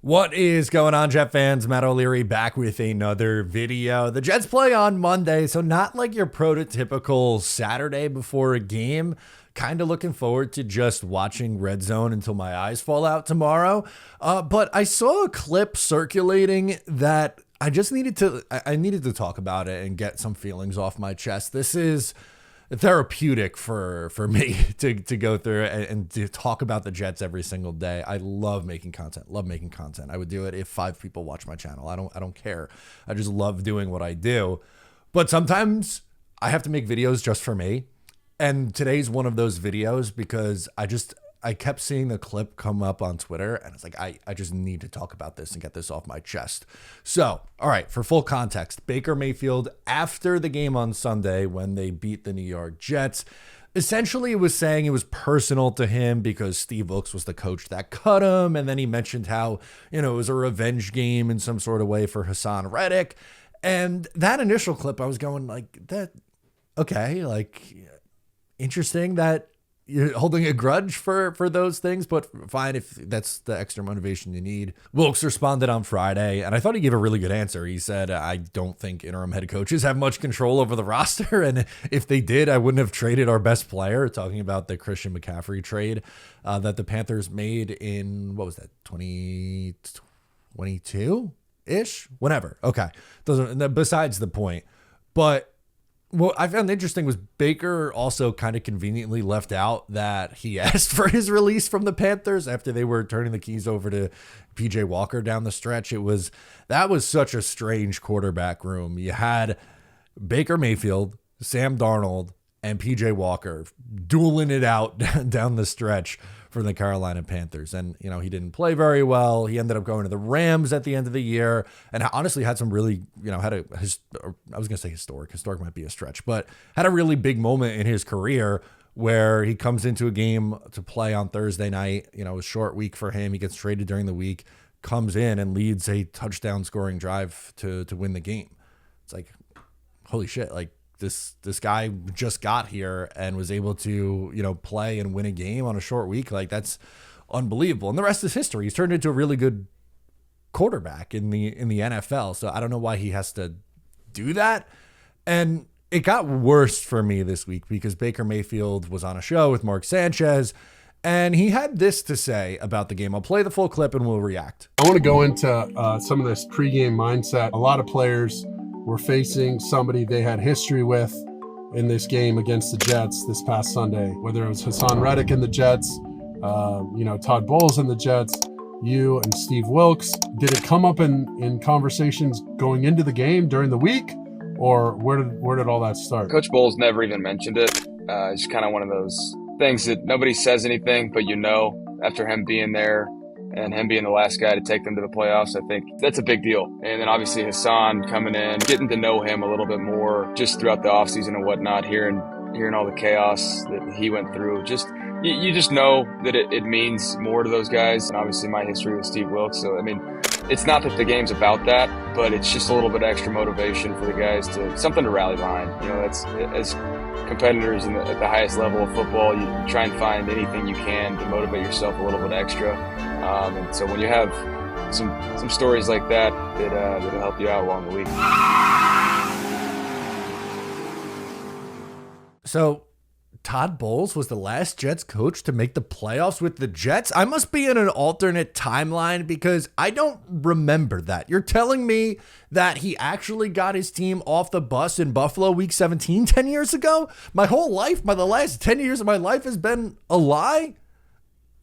What is going on, Jet fans? Matt O'Leary back with another video. The Jets play on Monday, so not like your prototypical Saturday before a game. Kind of looking forward to just watching Red Zone until my eyes fall out tomorrow. But I saw a clip circulating that I needed to talk about it and get some feelings off my chest. This is therapeutic for me to go through and to talk about the Jets every single day. I love making content. I would do it if 5 people watch my channel. I don't care. I just love doing what I do. But sometimes I have to make videos just for me. And today's one of those videos because I kept seeing the clip come up on Twitter and it's like, I just need to talk about this and get this off my chest. So, all right, for full context, Baker Mayfield, after the game on Sunday when they beat the New York Jets, essentially was saying it was personal to him because Steve Wilks was the coach that cut him. And then he mentioned how, it was a revenge game in some sort of way for Hassan Reddick. And that initial clip, I was going like, that, okay, like, interesting that you're holding a grudge for those things, but fine if that's the extra motivation you need. Wilks responded on Friday, and I thought he gave a really good answer. He said, I don't think interim head coaches have much control over the roster, and if they did, I wouldn't have traded our best player, talking about the Christian McCaffrey trade that the Panthers made in, 2022-ish? Whenever. Okay. Besides the point. But what I found interesting was Baker also kind of conveniently left out that he asked for his release from the Panthers after they were turning the keys over to PJ Walker down the stretch. That was such a strange quarterback room. You had Baker Mayfield, Sam Darnold, and PJ Walker dueling it out down the stretch for the Carolina Panthers. And, he didn't play very well. He ended up going to the Rams at the end of the year and honestly had some really, I was going to say historic might be a stretch, but had a really big moment in his career where he comes into a game to play on Thursday night, a short week for him. He gets traded during the week, comes in and leads a touchdown scoring drive to win the game. It's like, holy shit. Like, This guy just got here and was able to, play and win a game on a short week. Like, that's unbelievable. And the rest is history. He's turned into a really good quarterback in the NFL. So I don't know why he has to do that. And it got worse for me this week because Baker Mayfield was on a show with Mark Sanchez, and he had this to say about the game. I'll play the full clip and we'll react. I want to go into some of this pregame mindset. A lot of players were facing somebody they had history with in this game against the Jets this past Sunday, whether it was Hassan Reddick in the Jets, Todd Bowles in the Jets, you and Steve Wilks. Did it come up in conversations going into the game during the week, or where did all that start? Coach Bowles never even mentioned it. It's kind of one of those things that nobody says anything, but after him being there, and him being the last guy to take them to the playoffs, I think that's a big deal. And then obviously Hassan coming in, getting to know him a little bit more just throughout the offseason and whatnot, hearing all the chaos that he went through. You just know that it means more to those guys. And obviously my history with Steve Wilks. So, it's not that the game's about that, but it's just a little bit extra motivation for the guys something to rally behind. That's as competitors at the highest level of football, you try and find anything you can to motivate yourself a little bit extra. And so when you have some stories like that'll help you out along the week. So Todd Bowles was the last Jets coach to make the playoffs with the Jets. I must be in an alternate timeline because I don't remember that. You're telling me that he actually got his team off the bus in Buffalo week 17 10 years ago? My whole life, the last 10 years of my life has been a lie?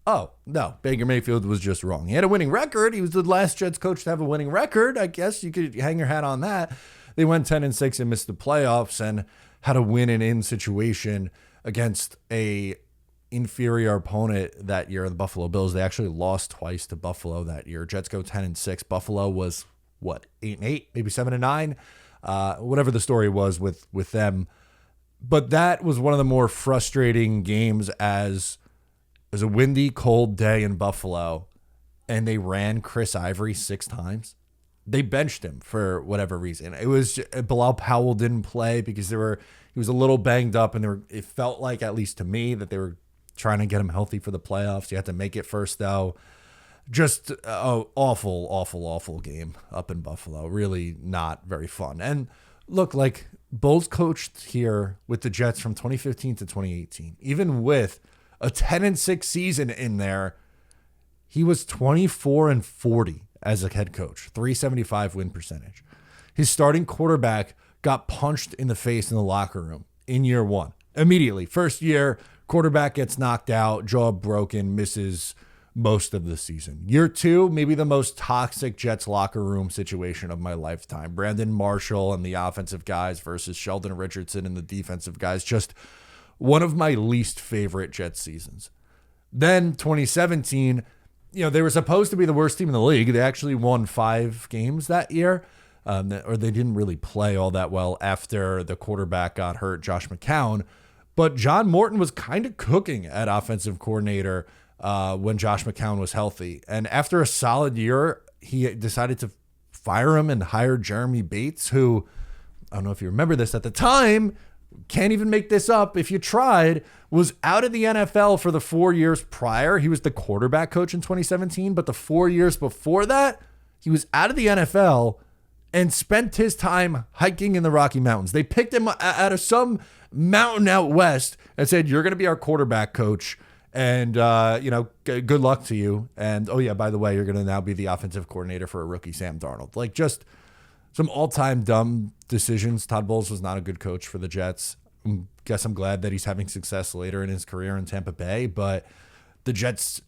Oh, no, Baker Mayfield was just wrong. He had a winning record. He was the last Jets coach to have a winning record. I guess you could hang your hat on that. They went 10-6 and missed the playoffs and had a win-and-in situation against a inferior opponent that year, the Buffalo Bills. They actually lost twice to Buffalo that year. Jets go 10-6. Buffalo was, 8-8, maybe 7-9? Whatever the story was with them. But that was one of the more frustrating games as it was a windy, cold day in Buffalo, and they ran Chris Ivory 6 times. They benched him for whatever reason. It was Bilal Powell didn't play because he was a little banged up, and it felt like, at least to me, that they were trying to get him healthy for the playoffs. You had to make it first, though. Just awful game up in Buffalo. Really not very fun. And look, like Bowles coached here with the Jets from 2015 to 2018. Even with a 10-6 season in there, he was 24-40 as a head coach, 375 win percentage. His starting quarterback got punched in the face in the locker room in year one. Immediately. First year, quarterback gets knocked out, jaw broken, misses most of the season. Year two, maybe the most toxic Jets locker room situation of my lifetime. Brandon Marshall and the offensive guys versus Sheldon Richardson and the defensive guys. Just one of my least favorite Jets seasons. Then 2017, they were supposed to be the worst team in the league. They actually won 5 games that year. Or they didn't really play all that well after the quarterback got hurt, Josh McCown. But John Morton was kind of cooking at offensive coordinator when Josh McCown was healthy. And after a solid year, he decided to fire him and hire Jeremy Bates, who, I don't know if you remember this at the time, can't even make this up if you tried, was out of the NFL for the 4 years prior. He was the quarterback coach in 2017, but the 4 years before that, he was out of the NFL and spent his time hiking in the Rocky Mountains. They picked him out of some mountain out west and said, you're going to be our quarterback coach. And, good luck to you. And, oh, yeah, by the way, you're going to now be the offensive coordinator for a rookie, Sam Darnold. Like, just some all-time dumb decisions. Todd Bowles was not a good coach for the Jets. Guess I'm glad that he's having success later in his career in Tampa Bay. But the Jets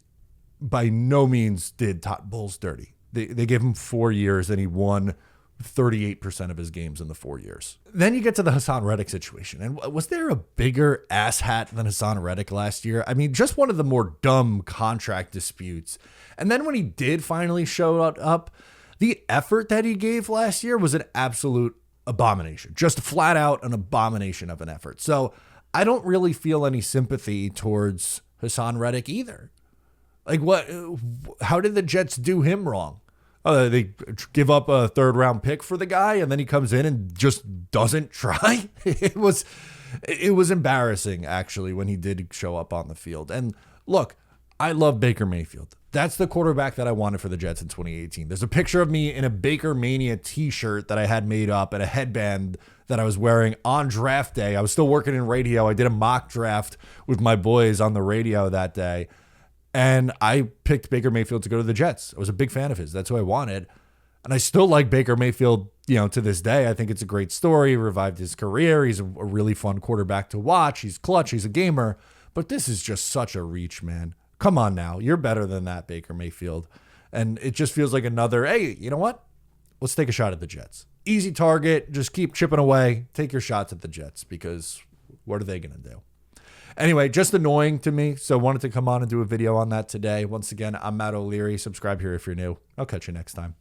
by no means did Todd Bowles dirty. They gave him 4 years, and he won 38% of his games in the 4 years. Then you get to the Hassan Reddick situation. And was there a bigger asshat than Hassan Reddick last year? I mean, just one of the more dumb contract disputes. And then when he did finally show up, the effort that he gave last year was an absolute abomination. Just flat out an abomination of an effort. So I don't really feel any sympathy towards Hassan Reddick either. Like, how did the Jets do him wrong? They give up a 3rd-round pick for the guy, and then he comes in and just doesn't try. It was embarrassing, actually, when he did show up on the field. And look, I love Baker Mayfield. That's the quarterback that I wanted for the Jets in 2018. There's a picture of me in a Baker Mania t-shirt that I had made up and a headband that I was wearing on draft day. I was still working in radio. I did a mock draft with my boys on the radio that day. And I picked Baker Mayfield to go to the Jets. I was a big fan of his. That's who I wanted. And I still like Baker Mayfield, to this day. I think it's a great story. He revived his career. He's a really fun quarterback to watch. He's clutch. He's a gamer. But this is just such a reach, man. Come on now. You're better than that, Baker Mayfield. And it just feels like another, hey, you know what? Let's take a shot at the Jets. Easy target. Just keep chipping away. Take your shots at the Jets, because what are they going to do? Anyway, just annoying to me, so wanted to come on and do a video on that today. Once again, I'm Matt O'Leary. Subscribe here if you're new. I'll catch you next time.